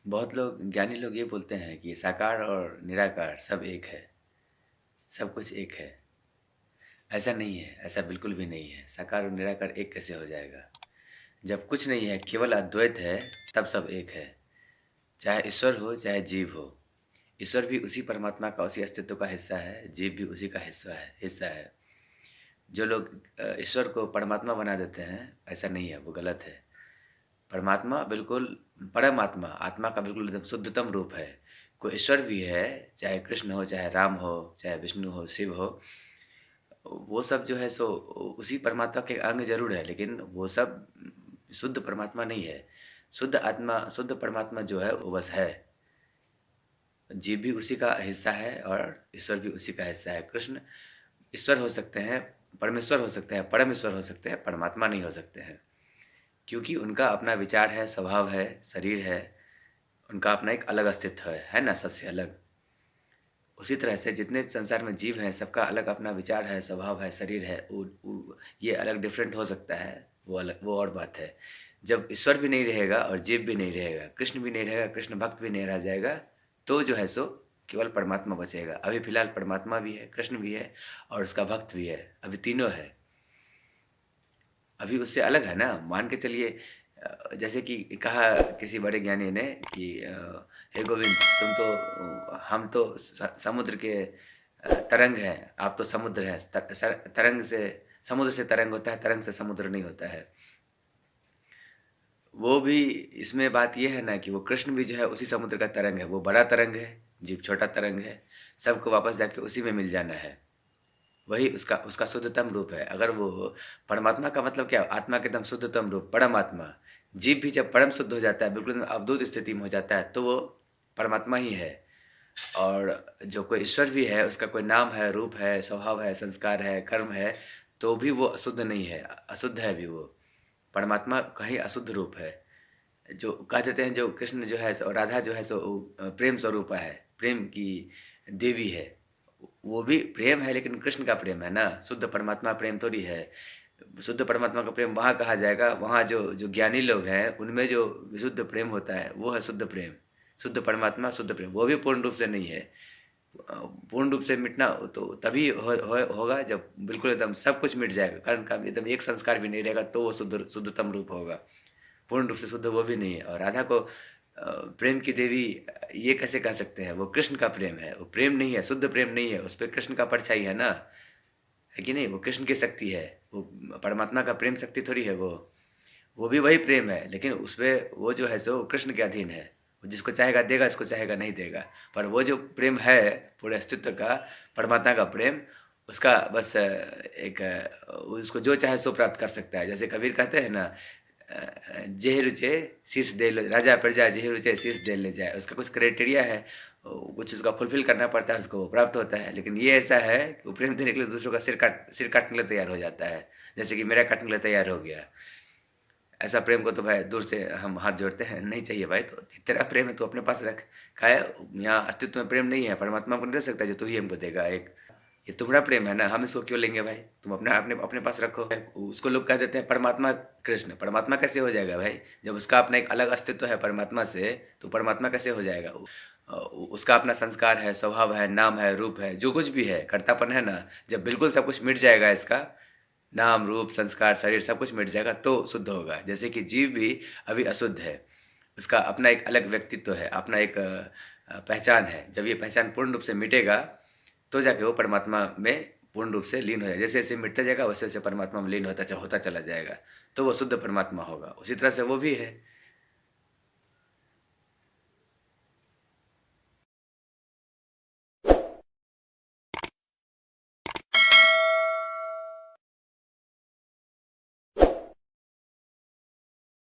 बहुत लोग ज्ञानी लोग ये बोलते हैं कि साकार और निराकार सब एक है, सब कुछ एक है। ऐसा नहीं है, ऐसा बिल्कुल भी नहीं है। साकार और निराकार एक कैसे हो जाएगा? जब कुछ नहीं है, केवल अद्वैत है, तब सब एक है। चाहे ईश्वर हो, चाहे जीव हो। ईश्वर भी उसी परमात्मा का, उसी अस्तित्व का हिस्सा है, जीव भी उसी का हिस्सा है। जो लोग ईश्वर को परमात्मा बना देते हैं, ऐसा नहीं है, वो गलत है। परमात्मा बिल्कुल परमात्मा, आत्मा का बिल्कुल एकदम शुद्धतम रूप है। कोई ईश्वर भी है, चाहे कृष्ण हो, चाहे राम हो, चाहे विष्णु हो, शिव हो, वो सब जो है सो उसी परमात्मा के अंग जरूर है, लेकिन वो सब शुद्ध परमात्मा नहीं है। शुद्ध आत्मा, शुद्ध परमात्मा जो है वो बस है। जीव भी उसी का हिस्सा है और ईश्वर भी उसी का हिस्सा है। कृष्ण ईश्वर हो सकते हैं, परमेश्वर हो सकते हैं, परम ईश्वर हो सकते हैं, परमात्मा नहीं हो सकते हैं। क्योंकि उनका अपना विचार है, स्वभाव है, शरीर है, उनका अपना एक अलग अस्तित्व है ना, सबसे अलग। उसी तरह से जितने संसार में जीव हैं, सबका अलग अपना विचार है, स्वभाव है, शरीर है। ये अलग डिफरेंट हो सकता है, वो अलग, वो और बात है। जब ईश्वर भी नहीं रहेगा और जीव भी नहीं रहेगा, कृष्ण भी नहीं रहेगा, कृष्ण भक्त भी नहीं रह जाएगा, तो जो है सो केवल परमात्मा बचेगा। अभी फिलहाल परमात्मा भी है, कृष्ण भी है और उसका भक्त भी है, अभी तीनों है। अभी उससे अलग है ना, मान के चलिए। जैसे कि कहा किसी बड़े ज्ञानी ने कि हे गोविंद, तुम तो हम तो समुद्र के तरंग हैं, आप तो समुद्र हैं। तरंग से, समुद्र से तरंग होता है, तरंग से समुद्र नहीं होता है। वो भी, इसमें बात ये है ना कि वो कृष्ण भी जो है उसी समुद्र का तरंग है। वो बड़ा तरंग है, जीव छोटा तरंग है। सबको वापस जाके उसी में मिल जाना है। वही उसका उसका शुद्धतम रूप है। अगर वो परमात्मा का मतलब क्या, आत्मा के एकदम शुद्धतम रूप परम आत्मा। जीव भी जब परम शुद्ध हो जाता है, बिल्कुल अवधूत स्थिति में हो जाता है, तो वो परमात्मा ही है। और जो कोई ईश्वर भी है, उसका कोई नाम है, रूप है, स्वभाव है, संस्कार है, कर्म है, तो भी वो अशुद्ध नहीं है, अशुद्ध है भी वो। परमात्मा कहीं अशुद्ध रूप है। जो कह देते हैं, जो कृष्ण जो है सो, राधा जो है सो प्रेम स्वरूपा है, प्रेम की देवी है। वो भी प्रेम है, लेकिन कृष्ण का प्रेम है ना, शुद्ध परमात्मा प्रेम थोड़ी है। शुद्ध परमात्मा का प्रेम वहाँ कहा जाएगा, वहाँ जो जो ज्ञानी लोग हैं, उनमें जो विशुद्ध प्रेम होता है वो है शुद्ध प्रेम। शुद्ध परमात्मा, शुद्ध प्रेम, वो भी पूर्ण रूप से नहीं है। पूर्ण रूप से मिटना तो तभी होगा जब बिल्कुल एकदम सब कुछ मिट जाएगा, कारण का एकदम एक संस्कार भी नहीं रहेगा, तो वो शुद्धतम रूप होगा। पूर्ण रूप से शुद्ध वो भी नहीं है। और राधा को प्रेम की देवी ये कैसे कह सकते हैं? वो कृष्ण का प्रेम है, वो प्रेम नहीं है, शुद्ध प्रेम नहीं है, उस पर कृष्ण का परछाई है ना, है कि नहीं? वो कृष्ण की शक्ति है, वो परमात्मा का प्रेम शक्ति थोड़ी है वो भी वही प्रेम है, लेकिन उसमें वो जो है सो कृष्ण के अधीन है। वो जिसको चाहेगा देगा, जिसको चाहेगा नहीं देगा। पर वो जो प्रेम है पूरे अस्तित्व का, परमात्मा का प्रेम, उसका बस उसको जो चाहे सो प्राप्त कर सकता है। जैसे कबीर कहते हैं ना, जेह रुचे शीश दे लो, राजा प्रजा जेह रुचे शीश दे ले जाए। उसका कुछ क्राइटेरिया है, कुछ उसका फुलफिल करना पड़ता है, उसको वो प्राप्त होता है। लेकिन ये ऐसा है कि वो प्रेम देने के लिए दूसरों का सिर काटने के लिए तैयार हो जाता है, जैसे कि मेरा काटने के लिए तैयार हो गया। ऐसा प्रेम को तो भाई दूर से हम हाथ जोड़ते हैं, नहीं चाहिए भाई। तो तेरा प्रेम है तो अपने पास रख। का है, यहाँ अस्तित्व में प्रेम नहीं है, परमात्मा को नहीं दे सकता जो तू ही हमको देगा एक। ये तुम्हारा प्रेम है ना, हम इसको क्यों लेंगे भाई? तुम अपने अपने अपने पास रखो। उसको लोग कह देते हैं परमात्मा कृष्ण, परमात्मा कैसे हो जाएगा भाई? जब उसका अपना एक अलग अस्तित्व है परमात्मा से, तो परमात्मा कैसे हो जाएगा? उसका अपना संस्कार है, स्वभाव है, नाम है, रूप है, जो कुछ भी है, कर्तापन है ना। जब बिल्कुल सब कुछ मिट जाएगा, इसका नाम, रूप, संस्कार, शरीर सब कुछ मिट जाएगा, तो शुद्ध होगा। जैसे कि जीव भी अभी अशुद्ध है, उसका अपना एक अलग व्यक्तित्व है, अपना एक पहचान है। जब ये पहचान पूर्ण रूप से मिटेगा, तो जाके वो परमात्मा में पूर्ण रूप से लीन हो जाएगा। जैसे जैसे मिटता जाएगा, वैसे वैसे परमात्मा में लीन होता चला जाएगा, तो वो शुद्ध परमात्मा होगा। उसी तरह से वो भी है।